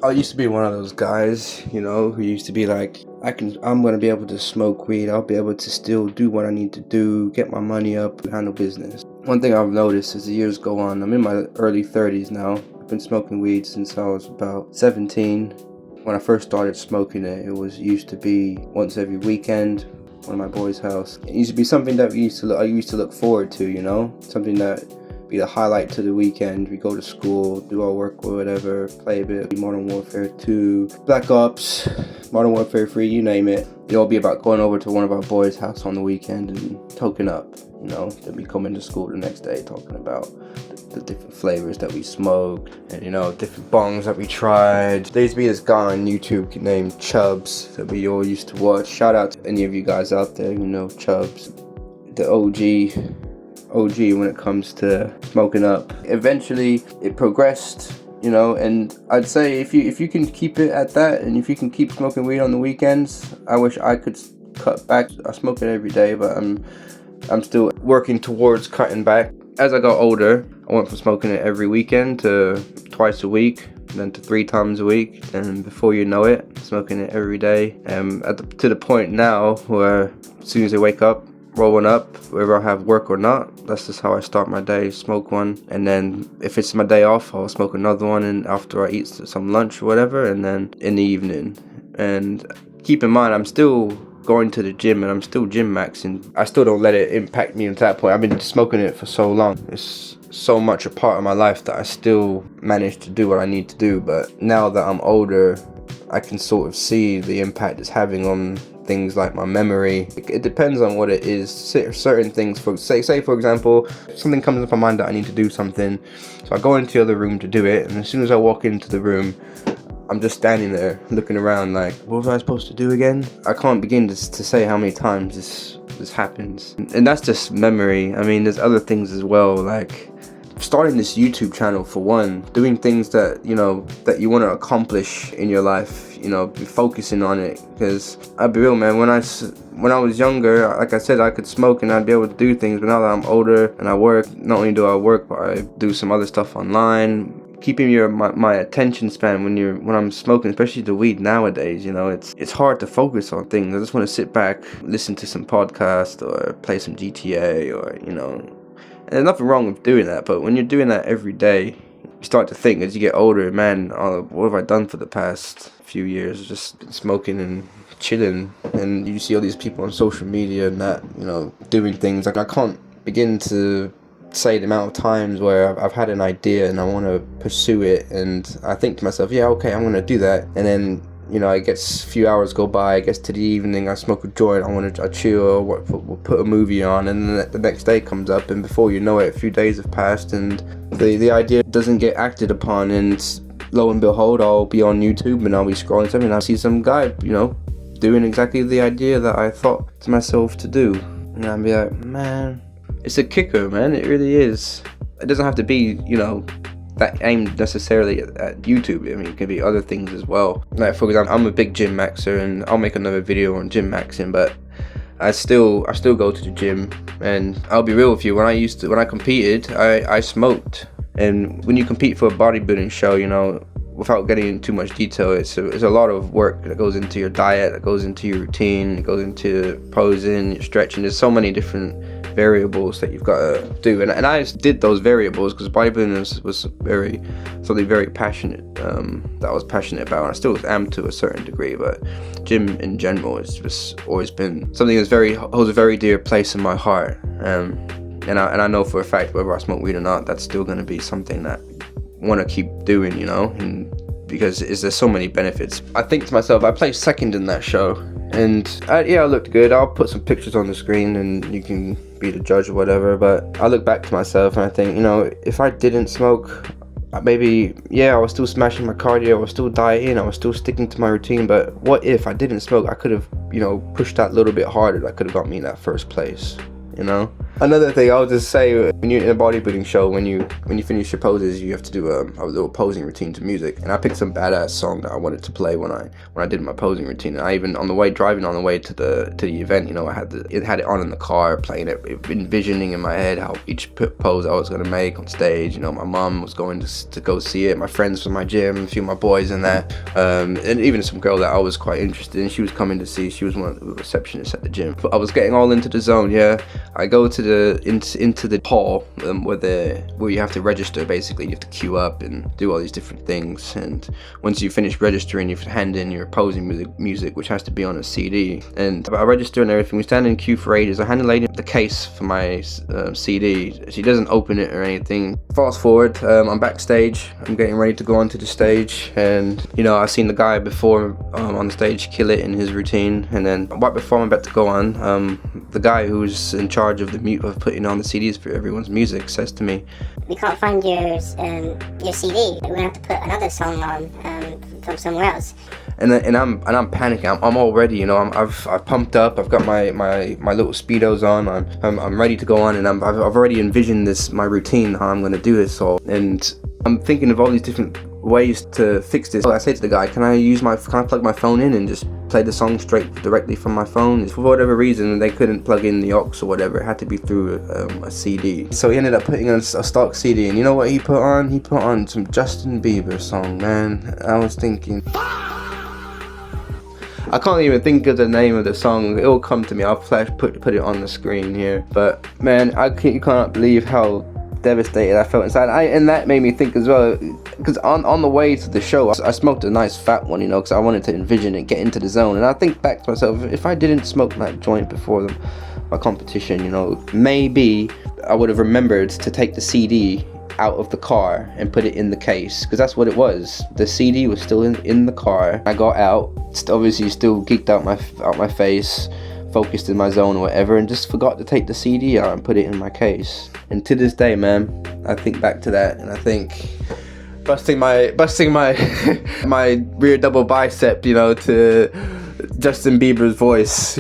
I used to be one of those guys, who used to be like, I'm gonna be able to smoke weed. I'll be able to still do what I need to do, get my money up, handle business. One thing I've noticed as the years go on, I'm in my early 30s now. I've been smoking weed since I was about 17. When I first started smoking it, used to be once every weekend, one of my boys' house. It used to be something that I used to look forward to, something that be the highlight to the weekend. We go to school, do our work or whatever, play a bit of Modern Warfare 2, Black Ops, Modern Warfare 3, you name it. It'll all be about going over to one of our boys' house on the weekend and toking up, Then we come into school the next day talking about the different flavors that we smoked and, different bongs that we tried. There used to be this guy on YouTube named Chubbs that we all used to watch. Shout out to any of you guys out there who know Chubbs, the OG when it comes to smoking up. Eventually it progressed, and I'd say if you can keep it at that, and if you can keep smoking weed on the weekends, I wish I could cut back. I smoke it every day, but I'm still working towards cutting back. As I got older, I went from smoking it every weekend to twice a week, then to 3 times a week, and before you know it, smoking it every day. To the point now where as soon as I wake up, rolling up, whether I have work or not, that's just how I start my day. Smoke one, and then if it's my day off, I'll smoke another one, and after I eat some lunch or whatever, and then in the evening. And keep in mind, I'm still going to the gym and I'm still gym maxing. I still don't let it impact me to that point. I've been smoking it for so long. It's so much a part of my life that I still manage to do what I need to do. But now that I'm older, I can sort of see the impact it's having on things like my memory. It depends on what it is. Certain things, say for example, something comes up in my mind that I need to do something, so I go into the other room to do it, and as soon as I walk into the room, I'm just standing there looking around like, what was I supposed to do again? I can't begin to say how many times this happens. And that's just memory. I mean, there's other things as well, like starting this YouTube channel for one, doing things that that you want to accomplish in your life, be focusing on it. Because I'll be real, man, when I was younger, like I said, I could smoke and I'd be able to do things, but now that I'm older and I work, not only do I work, but I do some other stuff online. Keeping my attention span when I'm smoking, especially the weed nowadays, it's hard to focus on things. I just want to sit back, listen to some podcast or play some GTA or and there's nothing wrong with doing that, but when you're doing that every day, you start to think as you get older, man, what have I done for the past few years? Just been smoking and chilling, and you see all these people on social media and that, doing things. Like, I can't begin to say the amount of times where I've had an idea and I want to pursue it, and I think to myself, yeah, okay, I'm going to do that, and then I guess a few hours go by, I guess to the evening, I smoke a joint, I chill, we'll put a movie on, and then the next day comes up, and before you know it, a few days have passed, and the idea doesn't get acted upon, and lo and behold, I'll be on YouTube, and I'll be scrolling something, and I'll see some guy, doing exactly the idea that I thought to myself to do, and I'll be like, man, it's a kicker, man, it really is. It doesn't have to be, that aimed necessarily at YouTube. I mean, it can be other things as well. Like, for example, I'm a big gym maxer, and I'll make another video on gym maxing, but I still go to the gym, and I'll be real with you, when I competed, I smoked. And when you compete for a bodybuilding show, without getting into too much detail, it's a lot of work that goes into your diet, that goes into your routine, it goes into posing, your stretching. There's so many different variables that you've got to do, and I did those variables because bodybuilding was something very passionate, that I was passionate about, and I still am to a certain degree, but gym in general has just always been something that's holds a very dear place in my heart, and I know for a fact whether I smoke weed or not, that's still going to be something that I want to keep doing, and because there's so many benefits. I think to myself, I placed second in that show, and I looked good. I'll put some pictures on the screen and you can be the judge or whatever, but I look back to myself and I think, if I didn't smoke, maybe, I was still smashing my cardio, I was still dieting, I was still sticking to my routine, but what if I didn't smoke? I could have, pushed that little bit harder. That could have got me in that first place, Another thing I'll just say, when you're in a bodybuilding show, when you finish your poses, you have to do a little posing routine to music. And I picked some badass song that I wanted to play when I did my posing routine. And I even driving on the way to the event, you know, I had it on in the car, playing it, envisioning in my head how each pose I was gonna make on stage. You know, my mom was going to go see it, my friends from my gym, a few of my boys in there, and even some girl that I was quite interested in. She was coming to see. She was one of the receptionists at the gym. But I was getting all into the zone. Yeah, I go to into the hall where you have to register. Basically, you have to queue up and do all these different things. And once you finish registering, you have to hand in your posing music, which has to be on a CD. And I register and everything. We stand in queue for ages. I hand the lady the case for my CD. She doesn't open it or anything. Fast forward, I'm backstage. I'm getting ready to go onto the stage, and you know, I've seen the guy before on the stage kill it in his routine. And then right before I'm about to go on, the guy who's in charge of of putting on the CDs for everyone's music says to me, "We can't find your CD. We're gonna have to put another song on from somewhere else." And I'm panicking. I'm all ready, you know. I've pumped up. I've got my little speedos on. I'm ready to go on, and I've already envisioned my routine, how I'm gonna do this all, and I'm thinking of all these different ways to fix this. I say to the guy, can I plug my phone in and just play the song directly from my phone? For whatever reason, they couldn't plug in the aux or whatever. It had to be through a CD. So he ended up putting on a stock CD, and you know what he put on? He put on some Justin Bieber song, man. I was thinking, I can't even think of the name of the song. It'll come to me. I'll put it on the screen here. But man, you cannot believe how devastated I felt inside. And that made me think as well, because on the way to the show, I smoked a nice fat one, you know, because I wanted to envision it, get into the zone. And I think back to myself, if I didn't smoke that joint before my competition, you know, maybe I would have remembered to take the CD out of the car and put it in the case, because that's what it was. The CD was still in the car. I got out, obviously still geeked out my face, focused in my zone or whatever, and just forgot to take the CD out and put it in my case. And to this day, man, I think back to that, and I think busting my my rear double bicep, you know, to Justin Bieber's voice.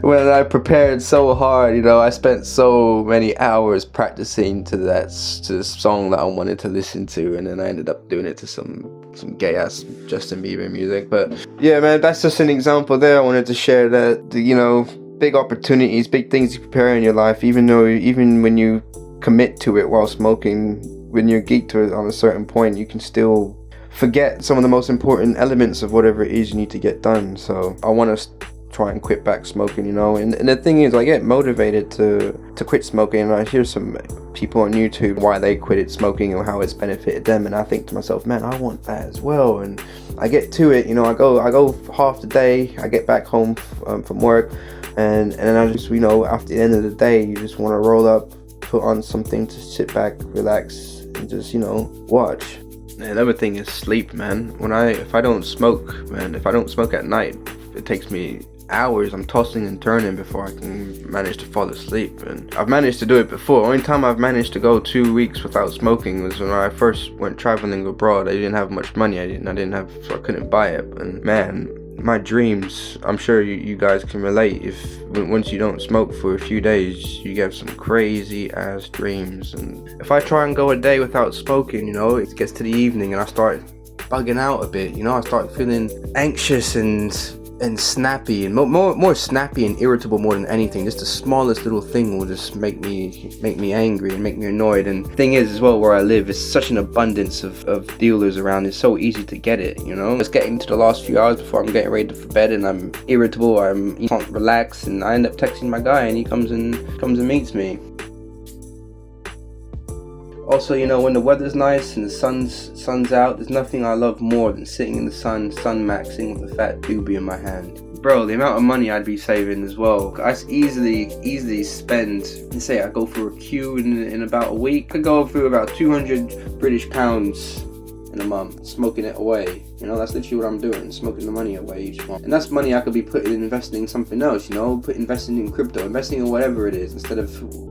When I prepared so hard, you know, I spent so many hours practicing to this song that I wanted to listen to, and then I ended up doing it to some gay ass Justin Bieber music. But yeah, man, that's just an example there. I wanted to share that, you know, big opportunities, big things you prepare in your life, even when you commit to it while smoking, when you're geeked to it on a certain point, you can still forget some of the most important elements of whatever it is you need to get done. So I want to try and quit back smoking, you know. And the thing is, I get motivated to quit smoking, and I hear some people on YouTube why they quit smoking or how it's benefited them, and I think to myself, man, I want that as well. And I get to it, you know, I go half the day, I get back home from work, and then I just, you know, after the end of the day, you just want to roll up, put on something to sit back, relax, and just, you know, watch. And another thing is sleep, man. If I don't smoke at night, it takes me hours. I'm tossing and turning before I can manage to fall asleep, and I've managed to do it before. Only time I've managed to go 2 weeks without smoking was when I first went traveling abroad. I didn't have much money. So I couldn't buy it. And man, my dreams, I'm sure you guys can relate. Once you don't smoke for a few days, you get some crazy ass dreams. And if I try and go a day without smoking, you know, it gets to the evening and I start bugging out a bit, you know. I start feeling anxious and snappy, and more snappy and irritable more than anything. Just the smallest little thing will just make me angry and make me annoyed. And the thing is as well, where I live, it's such an abundance of dealers around. It's so easy to get it, you know. It's getting to the last few hours before I'm getting ready for bed, and I'm irritable, I can't relax, and I end up texting my guy, and he comes and meets me. Also, you know, when the weather's nice and the sun's out, there's nothing I love more than sitting in the sun maxing with a fat doobie in my hand. Bro, the amount of money I'd be saving as well. I easily spend, let's say I go for a queue in about a week, I could go through about 200 British pounds in a month, smoking it away. You know, that's literally what I'm doing, smoking the money away each month. And that's money I could be putting in investing in something else, you know, investing in crypto, investing in whatever it is, instead of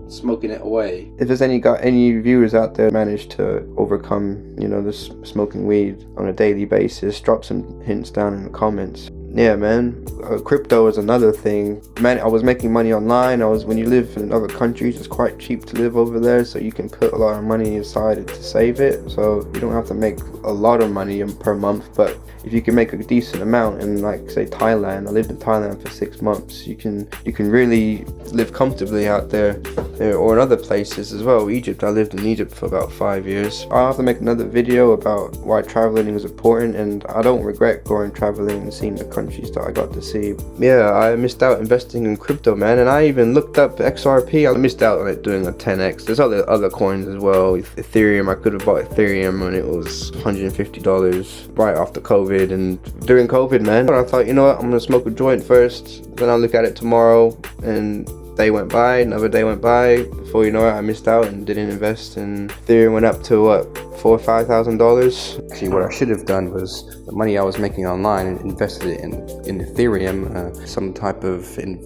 smoking it away. If there's any viewers out there managed to overcome, you know, this smoking weed on a daily basis, drop some hints down in the comments. Yeah, man. Crypto is another thing. Man, I was making money online. When you live in other countries, it's quite cheap to live over there, so you can put a lot of money aside to save it. So you don't have to make a lot of money per month, but if you can make a decent amount in, like, say, Thailand. I lived in Thailand for 6 months. You can really live comfortably out there, or in other places as well. Egypt, I lived in Egypt for about 5 years. I'll have to make another video about why traveling is important, and I don't regret going traveling and seeing the countries that I got to see. Yeah, I missed out investing in crypto, man, and I even looked up XRP. I missed out on it doing a 10x. There's other coins as well. Ethereum, I could have bought Ethereum when it was $150 right after COVID. And during COVID, man, I thought, you know what, I'm gonna smoke a joint first, then I'll look at it tomorrow. And day went by, another day went by. Before you know it, I missed out and didn't invest, and Ethereum went up to what, $4,000 or $5,000. Actually, what I should have done was the money I was making online and invested it in Ethereum, some type of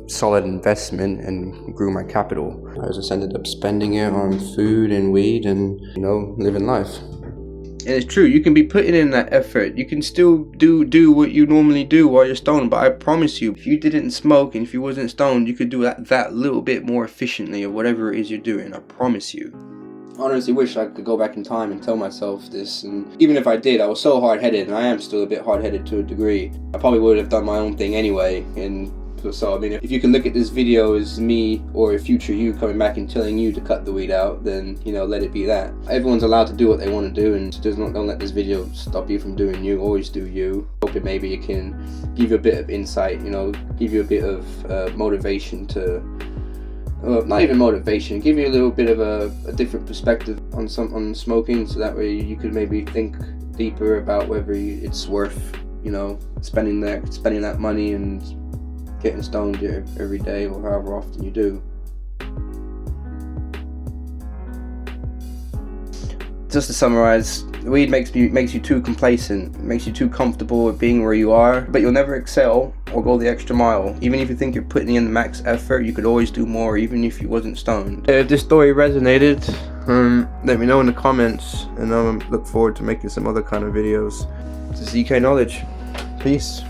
solid investment, and grew my capital. I just ended up spending it on food and weed and, you know, living life. And it's true, you can be putting in that effort. You can still do what you normally do while you're stoned. But I promise you, if you didn't smoke and if you wasn't stoned, you could do that little bit more efficiently, or whatever it is you're doing. I promise you. I honestly wish I could go back in time and tell myself this. And even if I did, I was so hard-headed, and I am still a bit hard-headed to a degree. I probably would have done my own thing anyway. And so, I mean, if you can look at this video as me or a future you coming back and telling you to cut the weed out, then, you know, let it be that. Everyone's allowed to do what they want to do, and don't let this video stop you from doing you. Always do you. Hoping maybe it can give you a bit of insight, you know, give you a bit of motivation to, not even motivation, give you a little bit of a different perspective on smoking, so that way you could maybe think deeper about whether it's worth, you know, spending that money and getting stoned every day, or however often you do. Just to summarize, weed makes you too complacent, makes you too comfortable with being where you are, but you'll never excel or go the extra mile. Even if you think you're putting in the max effort, you could always do more, even if you wasn't stoned. If this story resonated, let me know in the comments, and I look forward to making some other kind of videos. This is EK Knowledge. Peace.